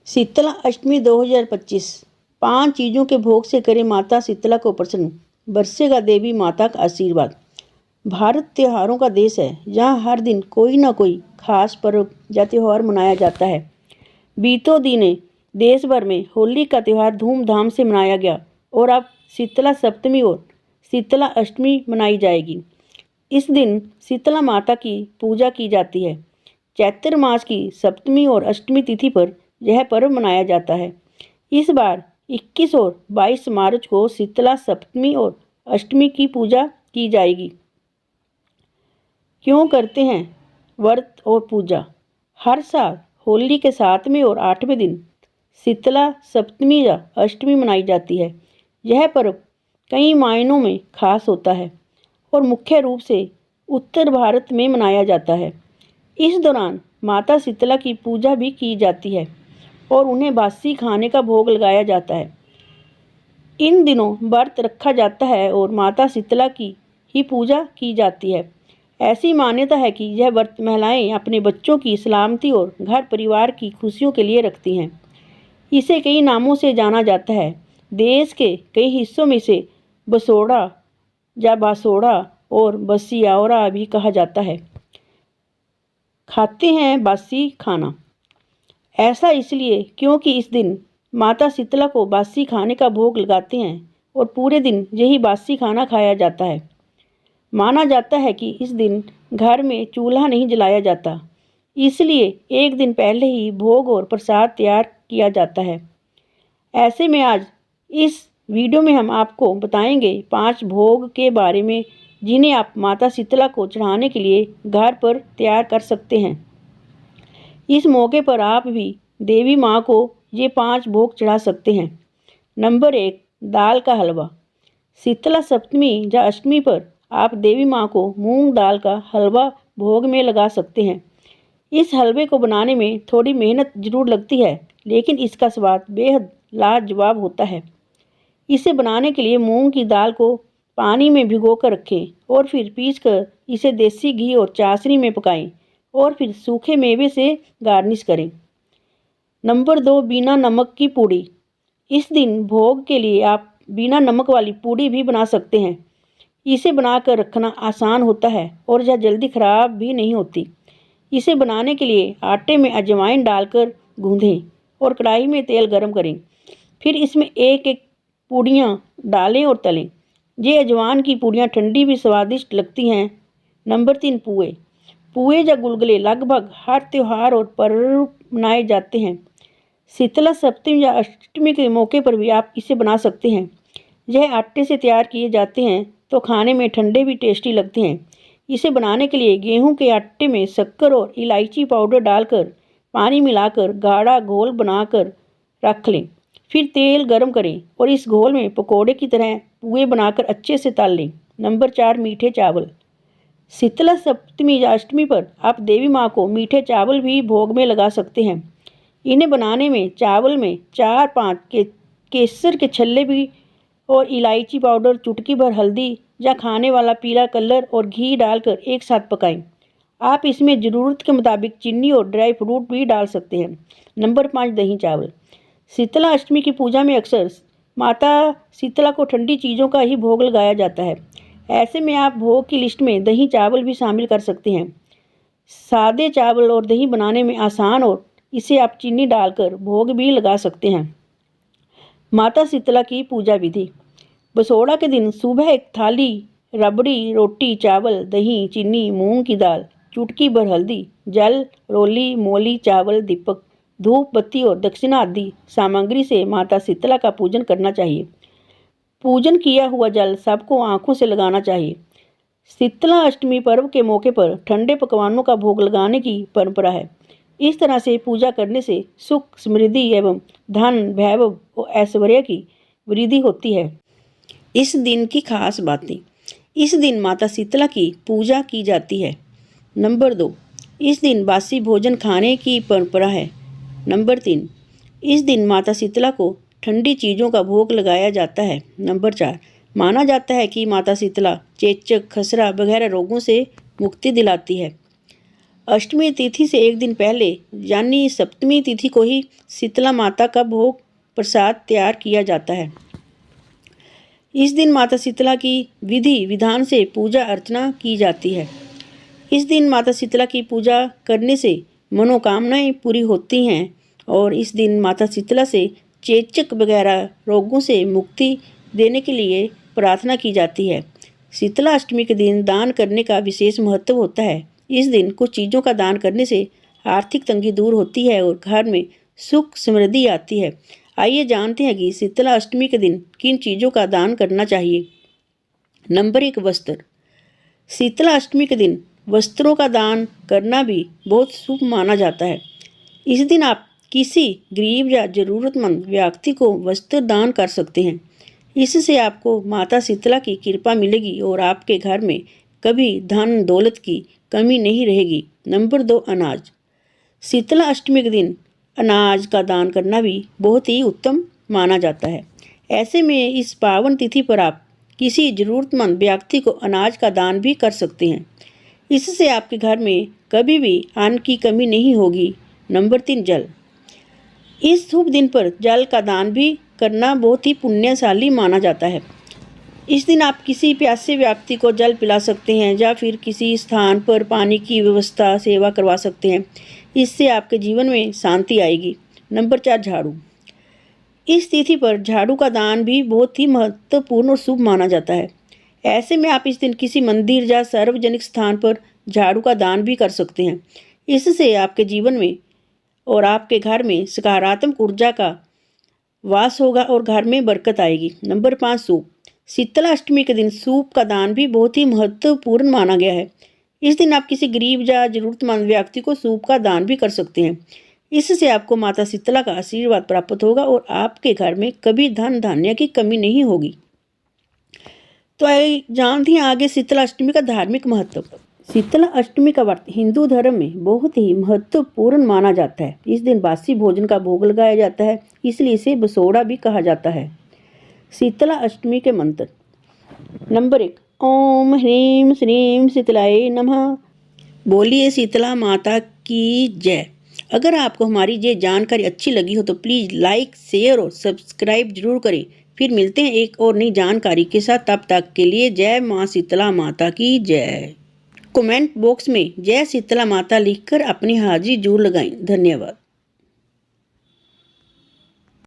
शीतला अष्टमी 2025। 5 चीज़ों के भोग से करे माता शीतला को प्रसन्न, बरसेगा देवी माता का आशीर्वाद। भारत त्योहारों का देश है, जहाँ हर दिन कोई ना कोई खास पर्व या त्यौहार मनाया जाता है। बीतों दिनों देश भर में होली का त्यौहार धूमधाम से मनाया गया और अब शीतला सप्तमी और शीतला अष्टमी मनाई जाएगी। इस दिन शीतला माता की पूजा की जाती है। चैत्र मास की सप्तमी और अष्टमी तिथि पर यह पर्व मनाया जाता है। इस बार 21 और 22 मार्च को शीतला सप्तमी और अष्टमी की पूजा की जाएगी। क्यों करते हैं व्रत और पूजा? हर साल होली के 7वें और 8वें दिन शीतला सप्तमी या अष्टमी मनाई जाती है। यह पर्व कई मायनों में खास होता है और मुख्य रूप से उत्तर भारत में मनाया जाता है। इस दौरान माता शीतला की पूजा भी की जाती है और उन्हें बासी खाने का भोग लगाया जाता है। इन दिनों व्रत रखा जाता है और माता शीतला की ही पूजा की जाती है। ऐसी मान्यता है कि यह व्रत महिलाएं अपने बच्चों की सलामती और घर परिवार की खुशियों के लिए रखती हैं। इसे कई नामों से जाना जाता है। देश के कई हिस्सों में इसे बसोड़ा या बासोड़ा और बसियावरा भी कहा जाता है। खाते हैं बासी खाना। ऐसा इसलिए क्योंकि इस दिन माता शीतला को बासी खाने का भोग लगाते हैं और पूरे दिन यही बासी खाना खाया जाता है। माना जाता है कि इस दिन घर में चूल्हा नहीं जलाया जाता, इसलिए एक दिन पहले ही भोग और प्रसाद तैयार किया जाता है। ऐसे में आज इस वीडियो में हम आपको बताएंगे 5 भोग के बारे में, जिन्हें आप माता शीतला को चढ़ाने के लिए घर पर तैयार कर सकते हैं। इस मौके पर आप भी देवी माँ को ये 5 भोग चढ़ा सकते हैं। नंबर 1, दाल का हलवा। शीतला सप्तमी या अष्टमी पर आप देवी माँ को मूंग दाल का हलवा भोग में लगा सकते हैं। इस हलवे को बनाने में थोड़ी मेहनत जरूर लगती है, लेकिन इसका स्वाद बेहद लाजवाब होता है। इसे बनाने के लिए मूंग की दाल को पानी में भिगोकर रखें और फिर पीसकर इसे देसी घी और चाशनी में पकाएं और फिर सूखे मेवे से गार्निश करें। नंबर 2, बिना नमक की पूड़ी। इस दिन भोग के लिए आप बिना नमक वाली पूड़ी भी बना सकते हैं। इसे बनाकर रखना आसान होता है और यह जल्दी खराब भी नहीं होती। इसे बनाने के लिए आटे में अजवाइन डालकर गूंदें और कढ़ाई में तेल गरम करें। फिर इसमें एक एक पूड़ियाँ डालें और तलें। ये अजवाइन की पूड़ियाँ ठंडी भी स्वादिष्ट लगती हैं। नंबर 3, पुए। पुए या गुलगुले लगभग हर त्यौहार और पर्व मनाए जाते हैं। शीतला सप्तमी या अष्टमी के मौके पर भी आप इसे बना सकते हैं। यह आटे से तैयार किए जाते हैं तो खाने में ठंडे भी टेस्टी लगते हैं। इसे बनाने के लिए गेहूं के आटे में शक्कर और इलायची पाउडर डालकर पानी मिलाकर गाढ़ा घोल बनाकर रख लें। फिर तेल गरम करें और इस घोल में पकोड़े की तरह पुए बनाकर अच्छे से तल लें। नंबर 4, मीठे चावल। शीतला सप्तमी या अष्टमी पर आप देवी माँ को मीठे चावल भी भोग में लगा सकते हैं। इन्हें बनाने में चावल में 4-5 केसर के छल्ले भी और इलायची पाउडर, चुटकी भर हल्दी या खाने वाला पीला कलर और घी डालकर एक साथ पकाएं। आप इसमें ज़रूरत के मुताबिक चीनी और ड्राई फ्रूट भी डाल सकते हैं। नंबर 5, दही चावल। शीतला अष्टमी की पूजा में अक्सर माता शीतला को ठंडी चीज़ों का ही भोग लगाया जाता है। ऐसे में आप भोग की लिस्ट में दही चावल भी शामिल कर सकते हैं। सादे चावल और दही बनाने में आसान और इसे आप चीनी डालकर भोग भी लगा सकते हैं। माता शीतला की पूजा विधि। बसोड़ा के दिन सुबह एक थाली रबड़ी, रोटी, चावल, दही, चीनी, मूंग की दाल, चुटकी भर हल्दी, जल, रोली, मोली, चावल, दीपक, धूप बत्ती और दक्षिणा आदि सामग्री से माता शीतला का पूजन करना चाहिए। पूजन किया हुआ जल सबको आंखों से लगाना चाहिए। शीतला अष्टमी पर्व के मौके पर ठंडे पकवानों का भोग लगाने की परंपरा है। इस तरह से पूजा करने से सुख, समृद्धि एवं धन, वैभव और ऐश्वर्य की वृद्धि होती है। इस दिन की खास बातें। इस दिन माता शीतला की पूजा की जाती है। नंबर 2, इस दिन बासी भोजन खाने की परंपरा है। नंबर 3, इस दिन माता शीतला को ठंडी चीज़ों का भोग लगाया जाता है। नंबर 4, माना जाता है कि माता शीतला चेचक, खसरा वगैरह रोगों से मुक्ति दिलाती है। अष्टमी तिथि से एक दिन पहले यानी सप्तमी तिथि को ही शीतला माता का भोग प्रसाद तैयार किया जाता है। इस दिन माता शीतला की विधि विधान से पूजा अर्चना की जाती है। इस दिन माता शीतला की पूजा करने से मनोकामनाएं पूरी होती हैं और इस दिन माता शीतला से चेचक वगैरह रोगों से मुक्ति देने के लिए प्रार्थना की जाती है। शीतला अष्टमी के दिन दान करने का विशेष महत्व होता है। इस दिन कुछ चीज़ों का दान करने से आर्थिक तंगी दूर होती है और घर में सुख समृद्धि आती है। आइए जानते हैं कि शीतला अष्टमी के दिन किन चीज़ों का दान करना चाहिए। नंबर 1, वस्त्र। शीतला अष्टमी के दिन वस्त्रों का दान करना भी बहुत शुभ माना जाता है। इस दिन आप किसी गरीब या ज़रूरतमंद व्यक्ति को वस्त्र दान कर सकते हैं। इससे आपको माता शीतला की कृपा मिलेगी और आपके घर में कभी धन दौलत की कमी नहीं रहेगी। नंबर 2, अनाज। शीतला अष्टमी के दिन अनाज का दान करना भी बहुत ही उत्तम माना जाता है। ऐसे में इस पावन तिथि पर आप किसी ज़रूरतमंद व्यक्ति को अनाज का दान भी कर सकते हैं। इससे आपके घर में कभी भी अन्न की कमी नहीं होगी। नंबर 3, जल। इस शुभ दिन पर जल का दान भी करना बहुत ही पुण्यशाली माना जाता है। इस दिन आप किसी प्यासे व्यक्ति को जल पिला सकते हैं या फिर किसी स्थान पर पानी की व्यवस्था सेवा करवा सकते हैं। इससे आपके जीवन में शांति आएगी। नंबर 4, झाड़ू। इस तिथि पर झाड़ू का दान भी बहुत ही महत्वपूर्ण और शुभ माना जाता है। ऐसे में आप इस दिन किसी मंदिर या सार्वजनिक स्थान पर झाड़ू का दान भी कर सकते हैं। इससे आपके जीवन में और आपके घर में सकारात्मक ऊर्जा का वास होगा और घर में बरकत आएगी। Number 5, soup. शीतला अष्टमी के दिन सूप का दान भी बहुत ही महत्वपूर्ण माना गया है। इस दिन आप किसी गरीब या जरूरतमंद व्यक्ति को सूप का दान भी कर सकते हैं। इससे आपको माता शीतला का आशीर्वाद प्राप्त होगा और आपके घर में कभी धन धान्य की कमी नहीं होगी। तो आइए जानते हैं आगे शीतला अष्टमी का धार्मिक महत्व। शीतला अष्टमी का व्रत हिंदू धर्म में बहुत ही महत्वपूर्ण माना जाता है। इस दिन बासी भोजन का भोग लगाया जाता है, इसलिए इसे बसोड़ा भी कहा जाता है। शीतला अष्टमी के मंत्र। नंबर 1, ओम ह्रीं श्रीं शीतलाय नमः। बोलिए शीतला माता की जय। अगर आपको हमारी ये जानकारी अच्छी लगी हो तो प्लीज़ लाइक, शेयर और सब्सक्राइब जरूर करें। फिर मिलते हैं एक और नई जानकारी के साथ। तब तक के लिए जय माँ शीतला माता की जय। कमेंट बॉक्स में जय शीतला माता लिखकर अपनी हाजिरी जरूर लगाएं। धन्यवाद।